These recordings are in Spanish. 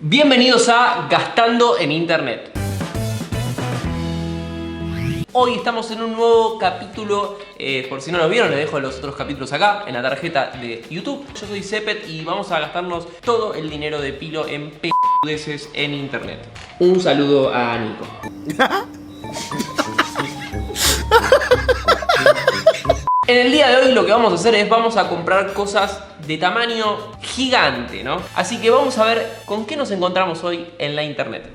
Bienvenidos a Gastando en Internet. Hoy estamos en un nuevo capítulo, por si no lo vieron les dejo los otros capítulos acá en la tarjeta de YouTube. Yo soy Cepet y vamos a gastarnos todo el dinero de Pilo en p***deces en Internet. Un saludo a Nico. En el día de hoy lo que vamos a hacer es vamos a comprar cosas de tamaño gigante, ¿no? Así que vamos a ver con qué nos encontramos hoy en la internet.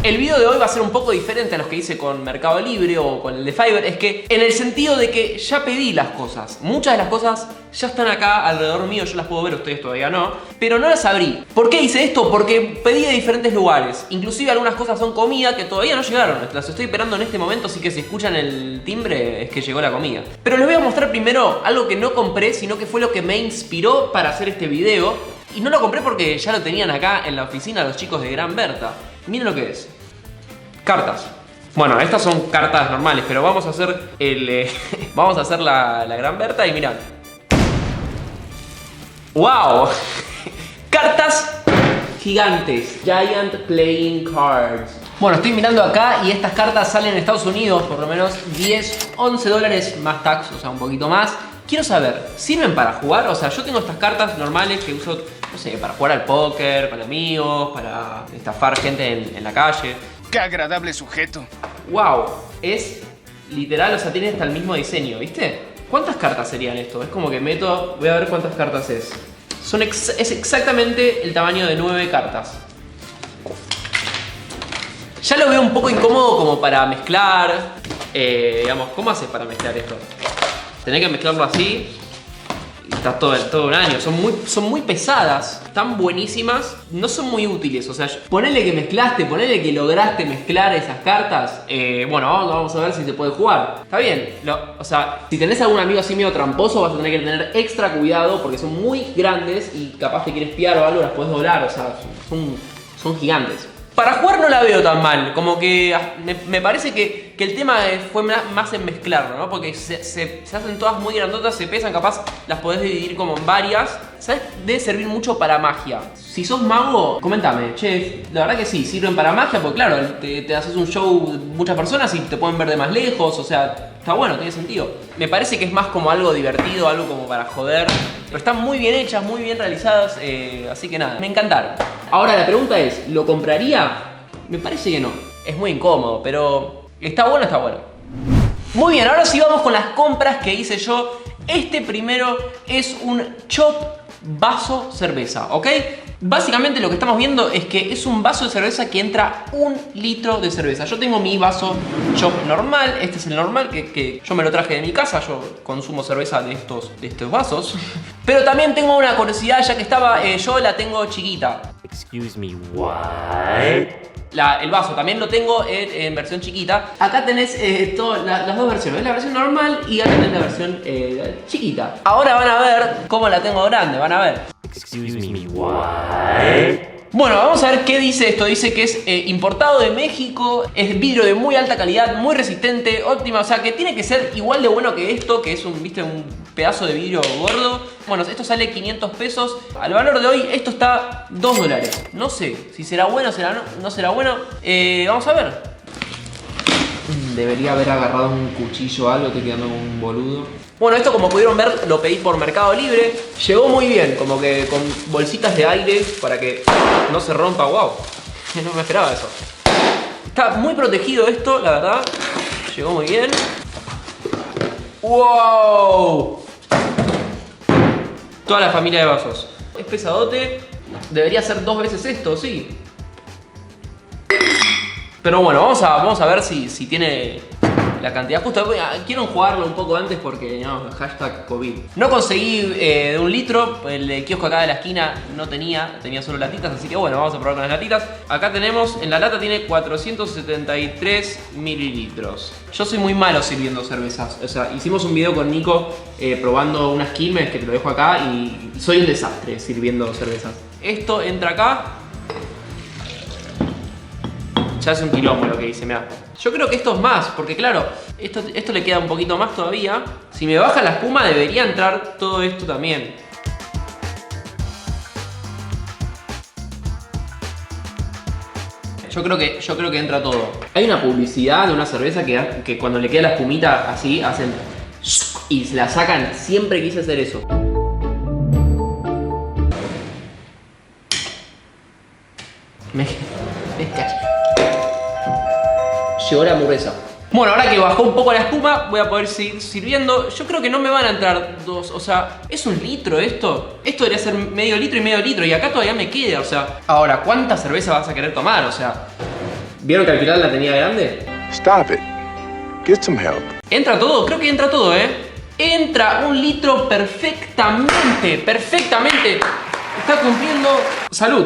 El video de hoy va a ser un poco diferente a los que hice con Mercado Libre o con el de Fiverr. Es que en el sentido de que ya pedí las cosas. Muchas de las cosas ya están acá alrededor mío, yo las puedo ver, ustedes todavía no. Pero no las abrí. ¿Por qué hice esto? Porque pedí de diferentes lugares. Inclusive algunas cosas son comida que todavía no llegaron. Las estoy esperando en este momento, así que si escuchan el timbre es que llegó la comida. Pero les voy a mostrar primero algo que no compré, sino que fue lo que me inspiró para hacer este video. Y no lo compré porque ya lo tenían acá en la oficina los chicos de Gran Berta. Miren lo que es. Cartas. Bueno, estas son cartas normales, pero vamos a hacer vamos a hacer la Gran Berta y mirad. ¡Wow! Cartas gigantes. Giant Playing Cards. Bueno, estoy mirando acá y estas cartas salen en Estados Unidos por lo menos 10, 11 dólares más tax, o sea, un poquito más. Quiero saber, ¿sirven para jugar? O sea, yo tengo estas cartas normales que uso, no sé, para jugar al póker, con amigos, para estafar gente en la calle. ¡Qué agradable sujeto! ¡Wow! Es literal, o sea, tiene hasta el mismo diseño, ¿viste? ¿Cuántas cartas serían esto? Es como que meto, voy a ver cuántas cartas es. Es exactamente el tamaño de 9 cartas. Ya lo veo un poco incómodo como para mezclar. Digamos, ¿cómo haces para mezclar esto? Tenés que mezclarlo así y estás todo un año. Son muy pesadas, están buenísimas, no son muy útiles. O sea, ponele que mezclaste, ponele que lograste mezclar esas cartas. Bueno, vamos a ver si se puede jugar. Está bien, o sea, si tenés algún amigo así medio tramposo vas a tener que tener extra cuidado porque son muy grandes y capaz te quieres espiar o algo, las podés doblar. O sea, son gigantes. Para jugar no la veo tan mal, como que me parece que el tema fue más en mezclarlo, ¿no? Porque se hacen todas muy grandotas, se pesan, capaz las podés dividir como en varias. ¿Sabes? Debe servir mucho para magia. Si sos mago, coméntame, che, la verdad que sí, sirven para magia, porque claro, te haces un show de muchas personas y te pueden ver de más lejos, o sea, está bueno, tiene sentido. Me parece que es más como algo divertido, algo como para joder. Pero están muy bien hechas, muy bien realizadas, así que nada, me encantaron. Ahora la pregunta es, ¿lo compraría? Me parece que no. Es muy incómodo, pero está bueno, está bueno. Muy bien, ahora sí vamos con las compras que hice yo. Este primero es un chop vaso cerveza, ¿ok? Básicamente lo que estamos viendo es que es un vaso de cerveza que entra 1 litro de cerveza. Yo tengo mi vaso chop normal, este es el normal que yo me lo traje de mi casa, yo consumo cerveza de estos vasos. Pero también tengo una curiosidad, ya que yo la tengo chiquita. Excuse me, what? El vaso también lo tengo en versión chiquita. Acá tenés las dos versiones, la versión normal y acá tenés la versión chiquita. Ahora van a ver cómo la tengo grande, van a ver. Excuse me, what? Bueno, vamos a ver qué dice esto. Dice que es importado de México, es vidrio de muy alta calidad, muy resistente, óptima. O sea, que tiene que ser igual de bueno que esto, que es un pedazo de vidrio gordo. Bueno, esto sale 500 pesos. Al valor de hoy, esto está 2 dólares. No sé si será bueno, no será bueno. Vamos a ver. Debería haber agarrado un cuchillo o algo, estoy quedando como un boludo. Bueno, esto como pudieron ver lo pedí por Mercado Libre. Llegó muy bien, como que con bolsitas de aire para que no se rompa. Wow, no me esperaba eso. Está muy protegido esto, la verdad. Llegó muy bien. Wow. Toda la familia de vasos. Es pesadote. Debería ser 2 veces esto, sí. Pero bueno, vamos a ver si tiene la cantidad justa. Quiero enjuagarlo un poco antes porque no, hashtag COVID. No conseguí de 1 litro, el kiosco acá de la esquina no tenía solo latitas, así que bueno, vamos a probar con las latitas. Acá tenemos, en la lata tiene 473 mililitros. Yo soy muy malo sirviendo cervezas, o sea, hicimos un video con Nico probando unas Quilmes que te lo dejo acá y soy un desastre sirviendo cervezas. Esto entra acá. Ya es un quilombo lo que hice, mirá. Yo creo que esto es más, porque claro, esto le queda un poquito más todavía. Si me baja la espuma debería entrar todo esto también. Yo creo que entra todo. Hay una publicidad de una cerveza que cuando le queda la espumita así, hacen y se la sacan. Siempre quise hacer eso. Me callé. Llegó la hamburguesa. Bueno, ahora que bajó un poco la espuma, voy a poder seguir sirviendo. Yo creo que no me van a entrar dos, o sea, ¿es 1 litro esto? Esto debería ser medio litro y medio litro y acá todavía me queda, o sea. Ahora, ¿cuánta cerveza vas a querer tomar? O sea, ¿vieron que al final la tenía grande? Stop it. Get some help. ¿Entra todo? Creo que entra todo, ¿eh? Entra 1 litro perfectamente, perfectamente. Está cumpliendo. ¡Salud!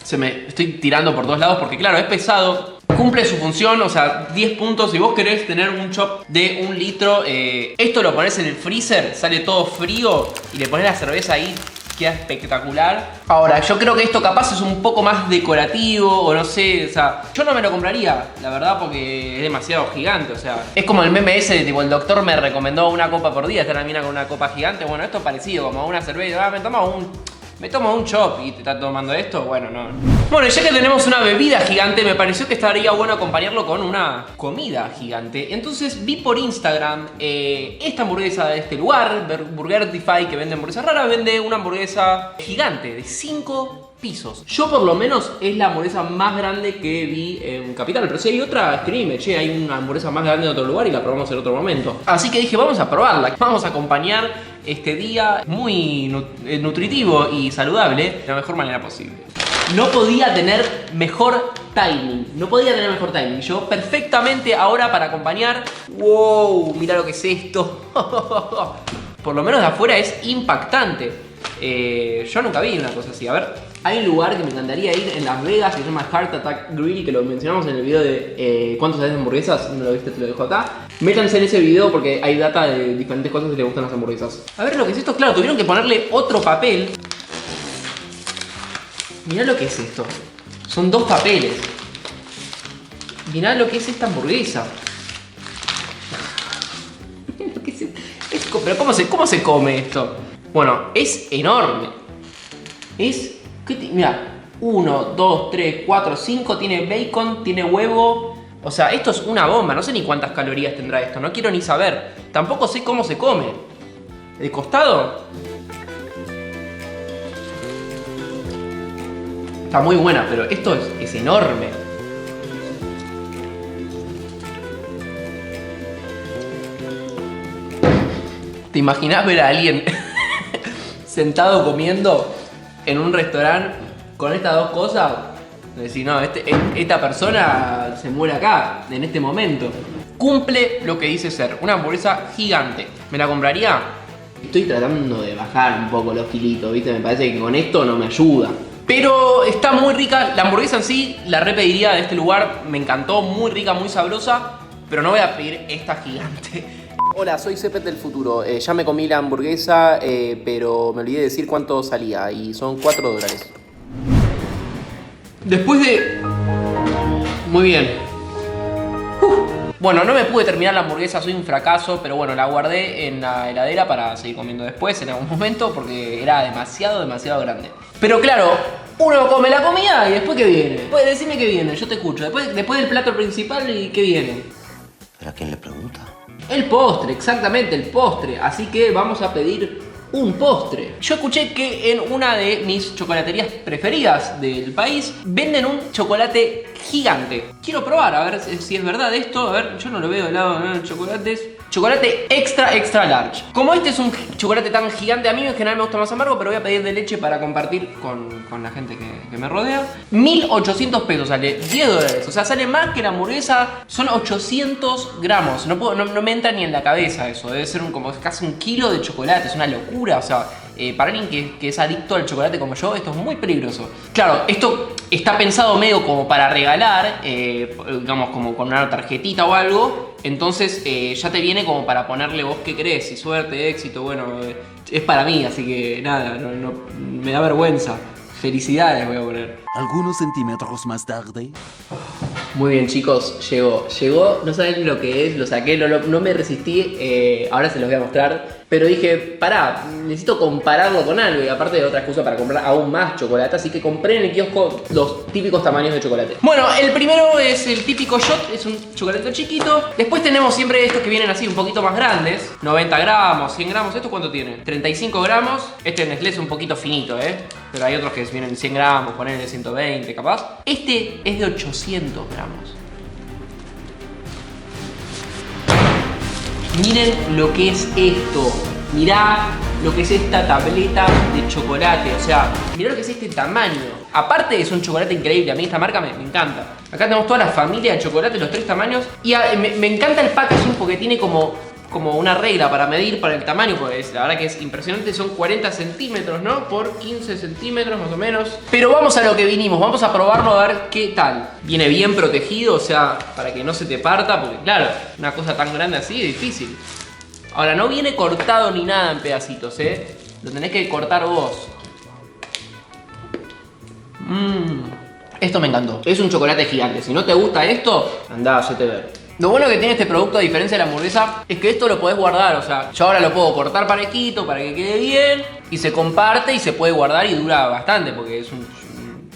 Estoy tirando por todos lados porque claro, es pesado. Cumple su función, o sea, 10 puntos. Si vos querés tener un chop de 1 litro, esto lo pones en el freezer, sale todo frío y le pones la cerveza ahí, queda espectacular. Ahora, yo creo que esto capaz es un poco más decorativo o no sé, o sea, yo no me lo compraría, la verdad, porque es demasiado gigante, o sea, es como el meme ese de tipo, el doctor me recomendó 1 copa por día, está la mina con una copa gigante. Bueno, esto es parecido, como una cerveza, me tomo un chop y te está tomando esto, bueno, no. Bueno, ya que tenemos una bebida gigante, me pareció que estaría bueno acompañarlo con una comida gigante. Entonces vi por Instagram esta hamburguesa de este lugar, Burgertify, que vende hamburguesas raras, vende una hamburguesa gigante de 5 pisos. Yo por lo menos es la hamburguesa más grande que vi en Capital, pero si hay otra, escríbeme, che, hay una hamburguesa más grande en otro lugar y la probamos en otro momento. Así que dije, vamos a probarla, vamos a acompañar este día muy nutritivo y saludable de la mejor manera posible. No podía tener mejor timing, Yo perfectamente ahora para acompañar. ¡Wow! Mira lo que es esto. Por lo menos de afuera es impactante. Yo nunca vi una cosa así. A ver, hay un lugar que me encantaría ir en Las Vegas que se llama Heart Attack Grill, que lo mencionamos en el video de ¿cuántos sabes de hamburguesas? Si no lo viste, te lo dejo acá. Métanse en ese video porque hay data de diferentes cosas si les gustan las hamburguesas. A ver lo que es esto. Claro, tuvieron que ponerle otro papel. Mirá lo que es esto. Son 2 papeles. Mirá lo que es esta hamburguesa. Mirá lo que es. Pero ¿cómo se come esto? Bueno, es enorme. Mirá, 1, 2, 3, 4, 5. Tiene bacon, tiene huevo. O sea, esto es una bomba. No sé ni cuántas calorías tendrá esto. No quiero ni saber. Tampoco sé cómo se come. ¿De costado? Está muy buena, pero esto es enorme. ¿Te imaginás ver a alguien sentado comiendo en un restaurante con estas 2 cosas? Decir, no, esta persona se muere acá, en este momento. Cumple lo que dice ser, una hamburguesa gigante. ¿Me la compraría? Estoy tratando de bajar un poco los kilitos, ¿viste? Me parece que con esto no me ayuda. Pero está muy rica, la hamburguesa en sí la repetiría de este lugar, me encantó, muy rica, muy sabrosa, pero no voy a pedir esta gigante. Hola, soy Cepet del futuro, ya me comí la hamburguesa, pero me olvidé de decir cuánto salía y son $4. Después de... Muy bien. Bueno, no me pude terminar la hamburguesa, soy un fracaso, pero bueno, la guardé en la heladera para seguir comiendo después en algún momento porque era demasiado grande. Pero claro, uno come la comida y después ¿qué viene? Pues decime qué viene, yo te escucho. Después del plato principal, ¿y qué viene? ¿Pero a quién le pregunta? El postre, exactamente, el postre. Así que vamos a pedir un postre. Yo escuché que en una de mis chocolaterías preferidas del país venden un chocolate gigante. Quiero probar a ver si es verdad esto. A ver, yo no lo veo de lado, ¿no? Chocolates. Chocolate extra large. Como este es un chocolate tan gigante, a mí en general me gusta más amargo, pero voy a pedir de leche para compartir con la gente que me rodea. 1.800 pesos sale, $10. O sea, sale más que la hamburguesa. Son 800 gramos. No me entra ni en la cabeza eso. Debe ser como casi 1 kilo de chocolate. Es una locura. O sea, para alguien que es adicto al chocolate como yo, esto es muy peligroso. Claro, esto está pensado medio como para regalar, digamos como con una tarjetita o algo. Entonces ya te viene como para ponerle vos qué querés, y suerte, éxito, bueno, es para mí, así que nada, no me da vergüenza. Felicidades voy a poner. Algunos centímetros más tarde. Muy bien chicos, llegó, no saben lo que es, lo saqué, no me resistí, ahora se los voy a mostrar. Pero dije, pará, necesito compararlo con algo. Y aparte de otra excusa para comprar aún más chocolate. Así que compré en el kiosco los típicos tamaños de chocolate. Bueno, el primero es el típico shot. Es un chocolate chiquito. Después tenemos siempre estos que vienen así un poquito más grandes. 90 gramos, 100 gramos. ¿Esto cuánto tiene? 35 gramos. Este de Nestlé es un poquito finito, pero hay otros que vienen 100 gramos, ponerle 120 capaz. Este es de 800 gramos. Miren lo que es esto. Mirá lo que es esta tableta de chocolate. O sea, mirá lo que es este tamaño. Aparte es un chocolate increíble. A mí esta marca me encanta. Acá tenemos toda la familia de chocolate, los 3 tamaños. Y me encanta el packaging porque tiene como una regla para medir para el tamaño, pues la verdad que es impresionante. Son 40 centímetros, ¿no? Por 15 centímetros más o menos. Pero vamos a lo que vinimos, vamos a probarlo a ver qué tal. Viene bien protegido, o sea, para que no se te parta, porque claro, una cosa tan grande así es difícil. Ahora, no viene cortado ni nada en pedacitos, lo tenés que cortar vos. Esto me encantó. Es un chocolate gigante. Si no te gusta esto, andá, hacete ver. Lo bueno que tiene este producto, a diferencia de la hamburguesa, es que esto lo podés guardar. O sea, yo ahora lo puedo cortar parejito para que quede bien. Y se comparte y se puede guardar y dura bastante porque es un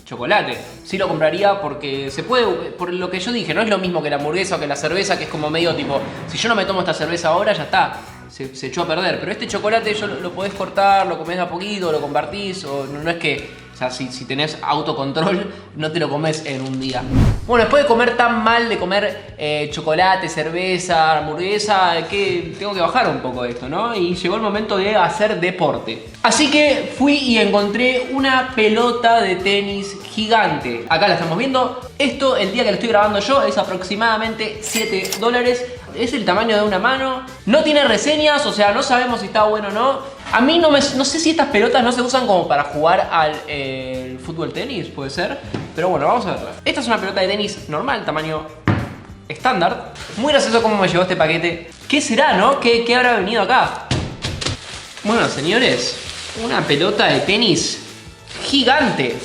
chocolate. Sí lo compraría porque se puede, por lo que yo dije, no es lo mismo que la hamburguesa o que la cerveza, que es como medio tipo, si yo no me tomo esta cerveza ahora, ya está. Se echó a perder. Pero este chocolate lo podés cortar, lo comés de a poquito, lo compartís. O no es que... O sea, si tenés autocontrol, no te lo comes en un día. Bueno, después de comer tan mal, de comer chocolate, cerveza, hamburguesa, que tengo que bajar un poco esto, ¿no? Y llegó el momento de hacer deporte. Así que fui y encontré una pelota de tenis gigante. Acá la estamos viendo. Esto, el día que lo estoy grabando yo, es aproximadamente $7. Es el tamaño de una mano. No tiene reseñas, o sea, no sabemos si está bueno o no. A mí no sé si estas pelotas no se usan como para jugar al fútbol tenis, puede ser. Pero bueno, vamos a verla. Esta es una pelota de tenis normal, tamaño estándar. Muy gracioso cómo me llegó este paquete. ¿Qué será, no? ¿Qué habrá venido acá? Bueno, señores, una pelota de tenis gigante.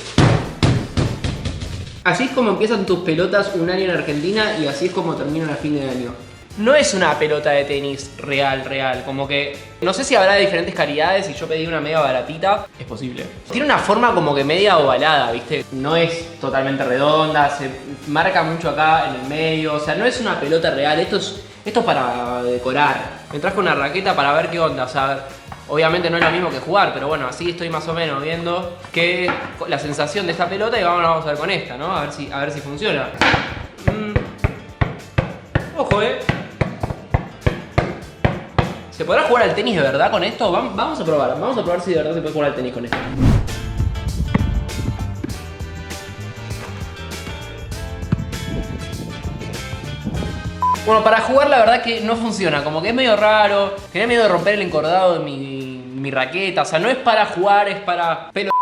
Así es como empiezan tus pelotas un año en Argentina y así es como terminan a fin de año. No es una pelota de tenis real, como que... No sé si habrá de diferentes calidades y yo pedí una media baratita. Es posible. Tiene una forma como que media ovalada, ¿viste? No es totalmente redonda, se marca mucho acá en el medio. O sea, no es una pelota real, esto es para decorar. Me trajo una raqueta para ver qué onda, o sea... Obviamente no es lo mismo que jugar, pero bueno, así estoy más o menos viendo que la sensación de esta pelota y vamos a ver con esta, ¿no? A ver si funciona. Ojo, ¿Se podrá jugar al tenis de verdad con esto? Vamos a probar si de verdad se puede jugar al tenis con esto. Bueno, para jugar la verdad que no funciona, como que es medio raro. Tenía miedo de romper el encordado de mi raqueta, o sea, no es para jugar, es para pelo,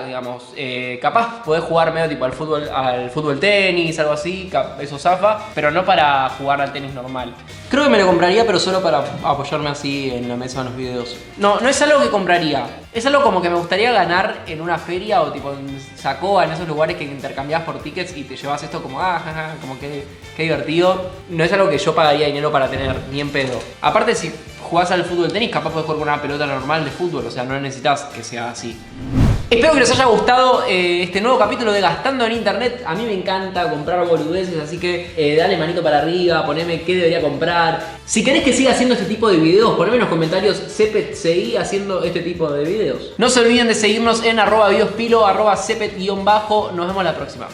digamos. Capaz podés jugar medio tipo al fútbol tenis, algo así, eso zafa, pero no para jugar al tenis normal. Creo que me lo compraría, pero solo para apoyarme así en la mesa en los videos. No es algo que compraría. Es algo como que me gustaría ganar en una feria o tipo en Sacoa, en esos lugares que intercambias por tickets y te llevas esto como, como que divertido. No es algo que yo pagaría dinero para tener, ni en pedo. Aparte, si jugás al fútbol tenis, capaz podés jugar con una pelota normal de fútbol, o sea, no necesitas que sea así. Espero que les haya gustado este nuevo capítulo de Gastando en Internet. A mí me encanta comprar boludeces, así que dale manito para arriba, poneme qué debería comprar. Si querés que siga haciendo este tipo de videos, poneme en los comentarios, Cepet, seguí haciendo este tipo de videos. No se olviden de seguirnos en @videospilo, @cepet_. Nos vemos la próxima.